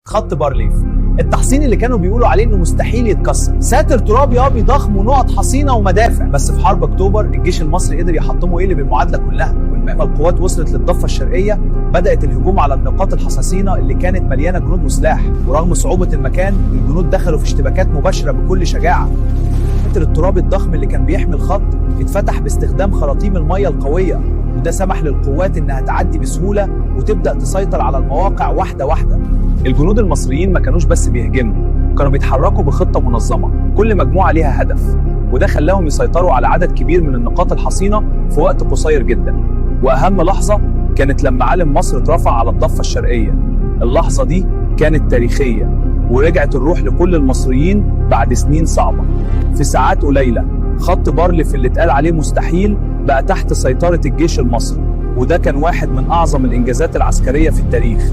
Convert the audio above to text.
خط بارليف، التحصين اللي كانوا بيقولوا عليه انه مستحيل يتكسر، ساتر ترابي ابي ضخم ونقط حصينه ومدافع. بس في حرب اكتوبر الجيش المصري قدر يحطمه ويقلب المعادله كلها، ولما القوات وصلت للضفه الشرقيه بدات الهجوم على النقاط الحصاصينه اللي كانت مليانه جنود وسلاح، ورغم صعوبه المكان الجنود دخلوا في اشتباكات مباشره بكل شجاعه. ساتر الترابي الضخم اللي كان بيحمي الخط اتفتح باستخدام خراطيم الميه القويه، وده سمح للقوات انها تعدي بسهوله وتبدا تسيطر على المواقع واحده واحده. الجنود المصريين ما كانوش بس بيهجموا، كانوا بيتحركوا بخطه منظمه، كل مجموعه ليها هدف، وده خلاهم يسيطروا على عدد كبير من النقاط الحصينه في وقت قصير جدا. واهم لحظه كانت لما علم مصر اترفع على الضفه الشرقيه. اللحظه دي كانت تاريخيه، ورجعت الروح لكل المصريين بعد سنين صعبه. في ساعات قليله خط بارليف اللي اتقال عليه مستحيل بقى تحت سيطره الجيش المصري، وده كان واحد من اعظم الانجازات العسكريه في التاريخ.